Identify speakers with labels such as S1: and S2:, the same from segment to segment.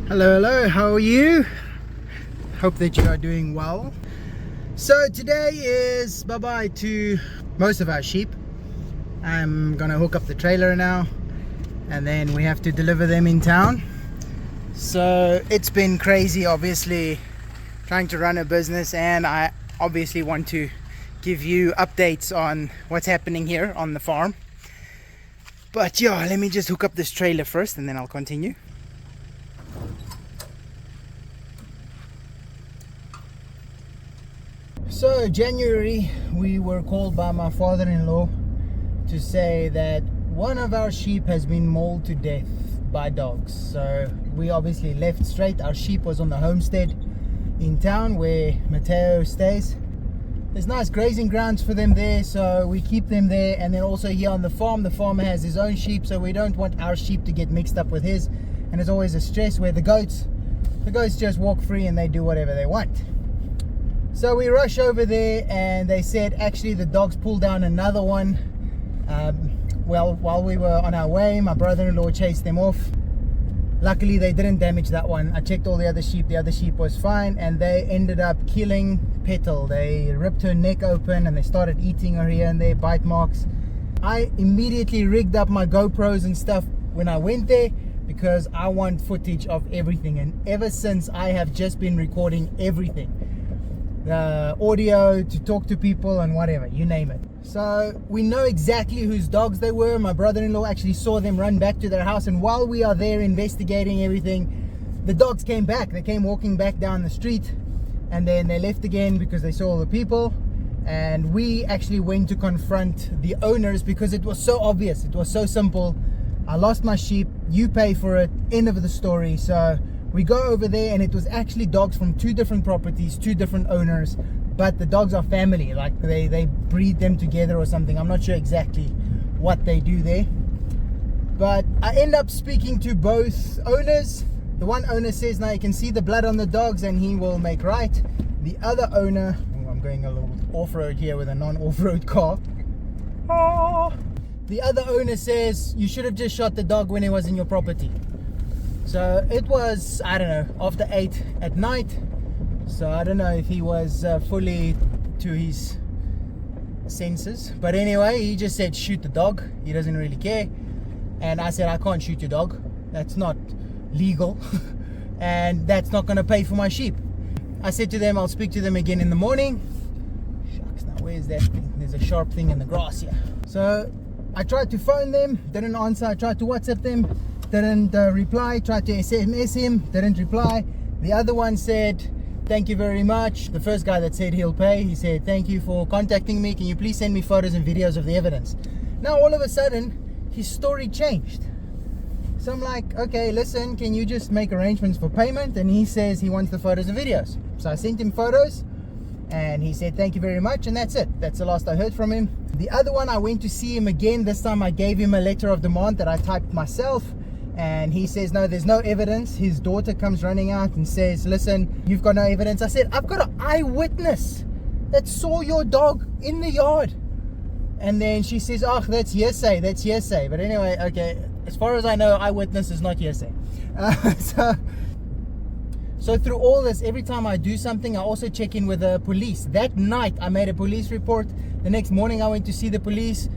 S1: Hello, how are you? Hope that you are doing well. So today is bye-bye to most of our sheep. I'm gonna hook up the trailer now and then we have to deliver them in town. So it's been crazy, obviously, trying to run a business, and I obviously want to give you updates on what's happening here on the farm. But yeah, let me just hook up this trailer first and then I'll continue. So January, we were called by my father-in-law to say that one of our sheep has been mauled to death by dogs. So we obviously left straight. Our sheep was on the homestead in town where Mateo stays. There's nice grazing grounds for them there, so we keep them there. And then also here on the farmer has his own sheep, so we don't want our sheep to get mixed up with his. And there's always a stress where the goats just walk free and they do whatever they want. So we rush over there and they said actually the dogs pulled down another one. Well, while we were on our way, my brother-in-law chased them off. Luckily they didn't damage that one. I checked all the other sheep was fine, and they ended up killing Petal. They ripped her neck open and they started eating her here and there, bite marks. I immediately rigged up my GoPros and stuff when I went there because I want footage of everything, and ever since I have just been recording everything. The audio, to talk to people and whatever, you name it. So we know exactly whose dogs they were. My brother-in-law actually saw them run back to their house, and while we are there investigating everything, the dogs came back. They came walking back down the street, and then they left again because they saw all the people. And we actually went to confront the owners because it was so obvious, it was so simple. I lost my sheep, you pay for it, end of the story. So we go over there, and it was actually dogs from two different properties, two different owners, but the dogs are family, like they breed them together or something. I'm not sure exactly what they do there. But I end up speaking to both owners. The one owner says, now you can see the blood on the dogs and he will make right. The other owner, I'm going a little off-road here with a non-off-road car. The other owner says, you should have just shot the dog when he was in your property. So it was, I don't know, after 8 at night. So I don't know if he was fully to his senses. But anyway, he just said shoot the dog. He doesn't really care. And I said I can't shoot your dog. That's not legal. And that's not going to pay for my sheep. I said to them, I'll speak to them again in the morning. Shucks, now where's that thing? There's a sharp thing in the grass here. So I tried to phone them, didn't answer. I tried to WhatsApp them, didn't reply. Tried to SMS him, didn't reply. The other one said, thank you very much. The first guy that said he'll pay, he said, thank you for contacting me. Can you please send me photos and videos of the evidence? Now all of a sudden, his story changed. So I'm like, okay, listen, can you just make arrangements for payment? And he says he wants the photos and videos. So I sent him photos and he said, thank you very much. And that's it. That's the last I heard from him. The other one, I went to see him again. This time I gave him a letter of demand that I typed myself. And he says, no, there's no evidence. His daughter comes running out and says, listen, you've got no evidence. I said, I've got an eyewitness that saw your dog in the yard. And then she says, oh, that's hearsay. That's hearsay. But anyway, okay, as far as I know, eyewitness is not hearsay. So through all this, every time I do something, I also check in with the police. That night, I made a police report. The next morning, I went to see the police.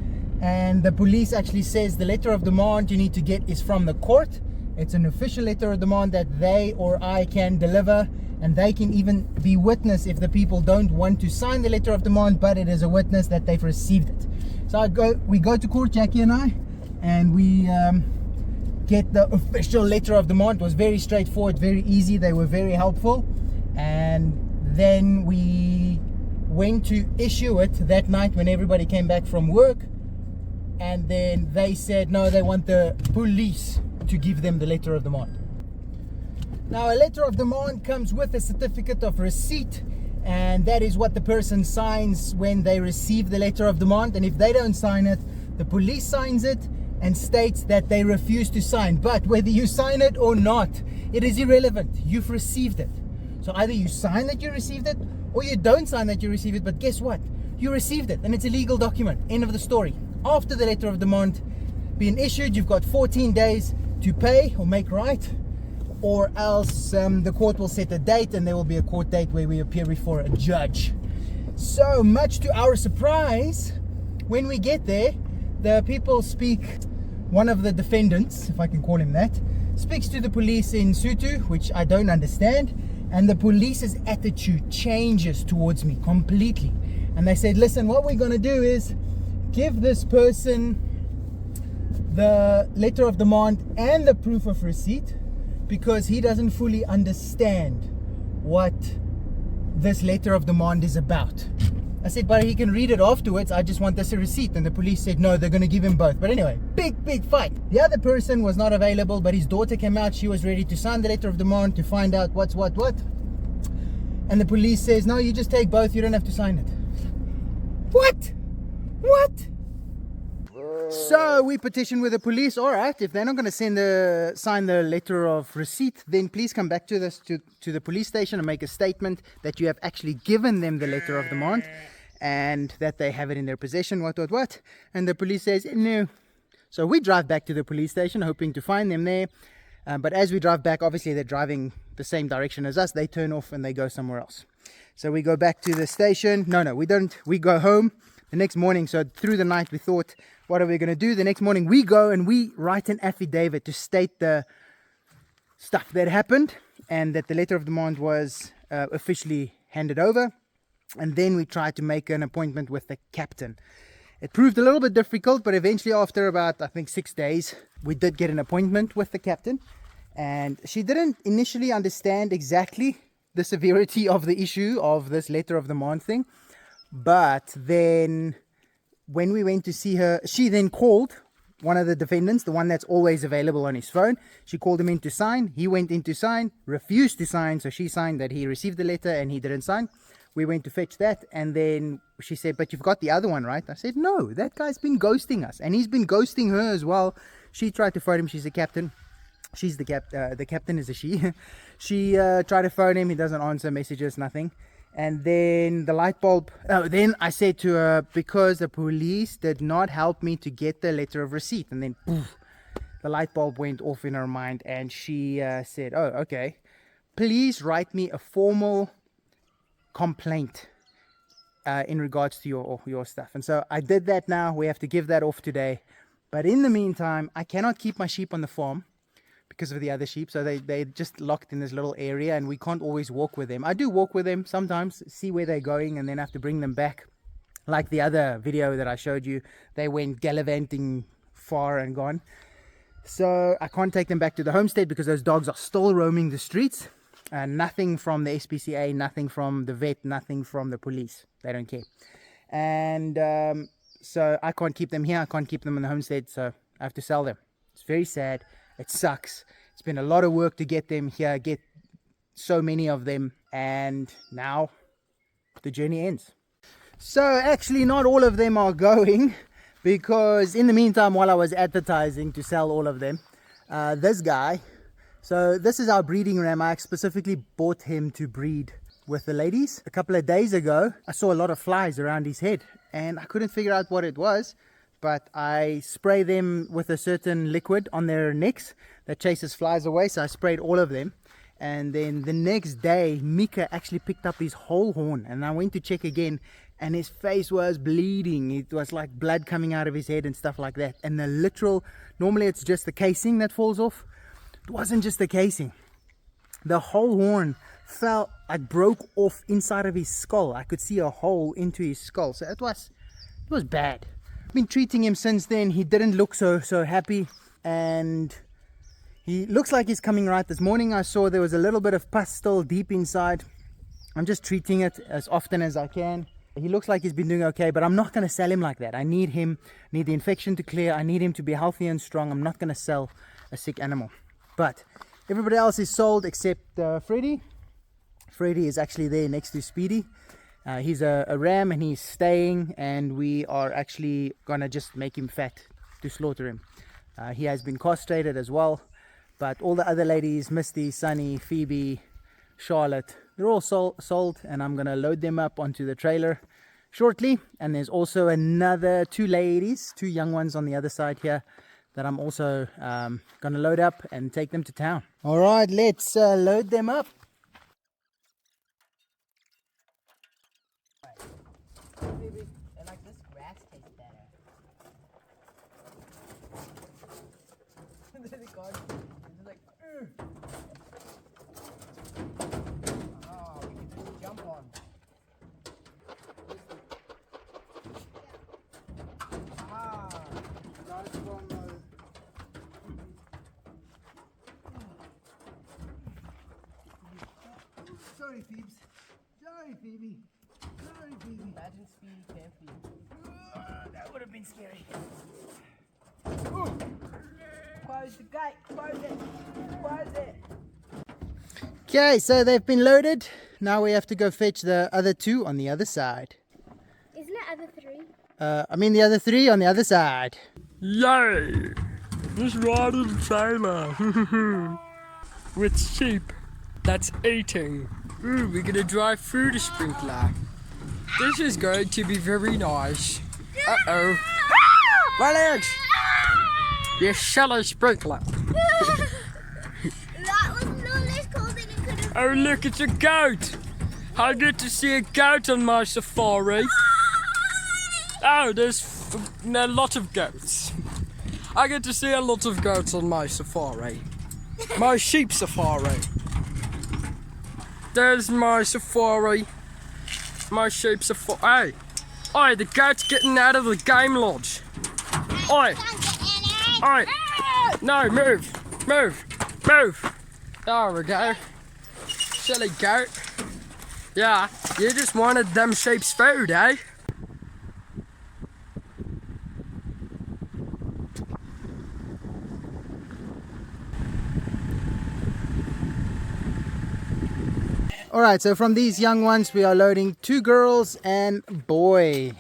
S1: And the police actually says the letter of demand you need to get is from the court. It's an official letter of demand that they or I can deliver, and they can even be witness if the people don't want to sign the letter of demand, but it is a witness that they've received it. So we go to court, Jackie and I, and we get the official letter of demand. It was very straightforward, very easy. They were very helpful. And then we went to issue it that night when everybody came back from work. And then they said, no, they want the police to give them the letter of demand. Now, a letter of demand comes with a certificate of receipt, and that is what the person signs when they receive the letter of demand. And if they don't sign it, the police signs it and states that they refuse to sign. But whether you sign it or not, it is irrelevant. You've received it. So either you sign that you received it, or you don't sign that you received it. But guess what? You received it, and it's a legal document. End of the story. After the letter of demand being issued, you've got 14 days to pay or make right. or else the court will set a date and there will be a court date where we appear before a judge. So much to our surprise, when we get there, the people speak, one of the defendants, if I can call him that, speaks to the police in Sotho, which I don't understand, and the police's attitude changes towards me completely. And they said, listen, what we're going to do is give this person the letter of demand and the proof of receipt, because he doesn't fully understand what this letter of demand is about. I said, but he can read it afterwards, I just want this a receipt. And the police said, no, they're going to give him both. But anyway, big fight. The other person was not available, but his daughter came out. She was ready to sign the letter of demand to find out what's what. And the police says, no, you just take both, you don't have to sign it. What? So we petitioned with the police. All right, if they're not going to sign the letter of receipt, then please come back to the police station and make a statement that you have actually given them the letter of demand and that they have it in their possession, what. And the police says, no. So we drive back to the police station hoping to find them there. But as we drive back, obviously they're driving the same direction as us. They turn off and they go somewhere else. So we go back to the station. No, we don't. We go home the next morning. So through the night we thought, what are we going to do? The next morning we go and we write an affidavit to state the stuff that happened and that the letter of demand was officially handed over. And then we tried to make an appointment with the captain. It proved a little bit difficult, but eventually after about, I think, 6 days, we did get an appointment with the captain. And she didn't initially understand exactly the severity of the issue of this letter of demand thing. But then when we went to see her, she then called one of the defendants, the one that's always available on his phone. She called him in to sign. He went in to sign, refused to sign. So she signed that he received the letter and he didn't sign. We went to fetch that. And then she said, but you've got the other one, right? I said, no, that guy's been ghosting us. And he's been ghosting her as well. She tried to phone him. She's the captain. She's the captain is a she. She tried to phone him. He doesn't answer messages, nothing. And then the light bulb, then I said to her, because the police did not help me to get the letter of receipt. And then poof, the light bulb went off in her mind. And she said, oh, okay, please write me a formal complaint in regards to your stuff. And so I did that now. We have to give that off today. But in the meantime, I cannot keep my sheep on the farm because of the other sheep. So they're just locked in this little area and we can't always walk with them. I do walk with them sometimes, see where they're going, and then have to bring them back. Like the other video that I showed you, they went gallivanting far and gone. So I can't take them back to the homestead because those dogs are still roaming the streets. Nothing from the SPCA, nothing from the vet, nothing from the police. They don't care. And so I can't keep them here. I can't keep them in the homestead. So I have to sell them. It's very sad. It sucks. It's been a lot of work to get them here, get so many of them. And now the journey ends. So actually not all of them are going, because in the meantime, while I was advertising to sell all of them, this guy, so this is our breeding ram. I specifically bought him to breed with the ladies. A couple of days ago, I saw a lot of flies around his head and I couldn't figure out what it was, but I spray them with a certain liquid on their necks that chases flies away. So I sprayed all of them. And then the next day, Mika actually picked up his whole horn, and I went to check again and his face was bleeding. It was like blood coming out of his head and stuff like that. And the literal, normally it's just the casing that falls off. It wasn't just the casing. The whole horn fell, like broke off inside of his skull. I could see a hole into his skull. So it was bad. I've been treating him since then. He didn't look so happy, and he looks like he's coming right. This morning I saw there was a little bit of pus still deep inside. I'm just treating it as often as I can. He looks like he's been doing okay, but I'm not going to sell him like that. I need him, need the infection to clear. I need him to be healthy and strong. I'm not going to sell a sick animal. But everybody else is sold except Freddy. Freddy is actually there next to Speedy. He's a ram and he's staying, and we are actually going to just make him fat to slaughter him. He has been castrated as well. But all the other ladies, Misty, Sunny, Phoebe, Charlotte, they're all sold, and I'm going to load them up onto the trailer shortly. And there's also another two ladies, two young ones on the other side here that I'm also gonna load up and take them to town. All right, let's load them up. Like this grass tastes better. It's like, oh, we can just jump on. Sorry, Phoebes. Sorry, Phoebe. Sorry, Phoebe. Imagine Speedy camping. That would have been scary. Close the gate. Close it. Close it. Okay, so they've been loaded. Now we have to go fetch the other two on the other side.
S2: Isn't it other three?
S1: I mean the other three on the other side.
S3: Yay! Just riding a trailer with sheep that's eating. Ooh, we're gonna drive through the sprinkler. This is going to be very nice. Uh-oh. My legs! You shallow sprinkler.
S2: That was no less cold than it could have.
S3: Oh look, it's a goat! I get to see a goat on my safari. Oh, there's a lot of goats. I get to see a lot of goats on my safari. My sheep safari. There's my safari. My sheep safari. Hey! Oi, the goat's getting out of the game lodge. Oi! Oi! No, move! Move! Move! There we go. Silly goat. Yeah, you just wanted them sheep's food, eh?
S1: Alright, so from these young ones we are loading 2 girls and boy.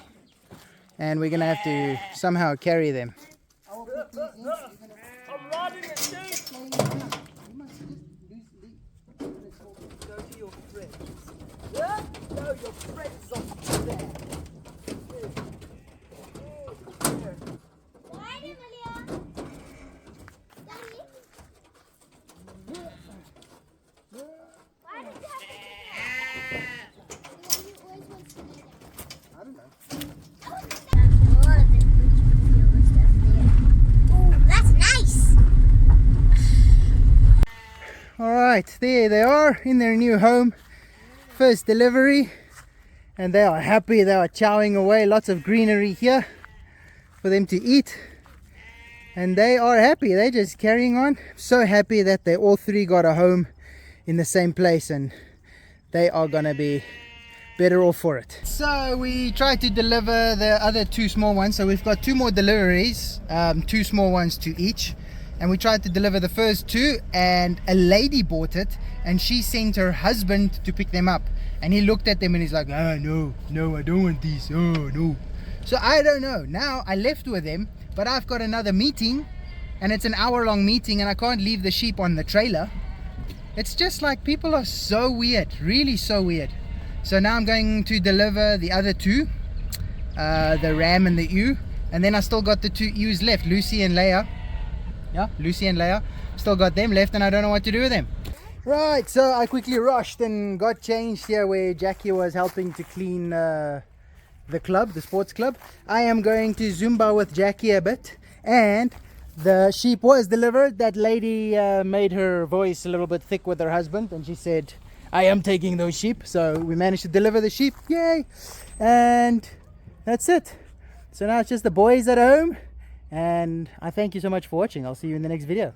S1: And we're gonna have to somehow carry them.
S3: I'm riding a sheep! No, your friends are there.
S1: Alright, there they are in their new home. First delivery. And they are happy, they are chowing away. Lots of greenery here for them to eat. And they are happy, they're just carrying on. So happy that they all 3 got a home in the same place, and they are gonna be better off for it. So we tried to deliver the other 2 small ones. So we've got 2 more deliveries, 2 small ones to each. And we tried to deliver the first 2, and a lady bought it, and she sent her husband to pick them up. And he looked at them and he's like, oh no, I don't want these, oh no. So I don't know, now I left with them, but I've got another meeting, and it's an hour-long meeting, and I can't leave the sheep on the trailer. It's just like, people are so weird, really so weird. So now I'm going to deliver the other 2, the ram and the ewe, and then I still got the 2 ewes left, Lucy and Leia. Yeah, Lucy and Leia, still got them left, and I don't know what to do with them. Right, so I quickly rushed and got changed here where Jackie was helping to clean the club, the sports club. I am going to Zumba with Jackie a bit, and the sheep was delivered. That lady made her voice a little bit thick with her husband, and she said, I am taking those sheep. So we managed to deliver the sheep, yay! And that's it. So now it's just the boys at home. And I thank you so much for watching. I'll see you in the next video.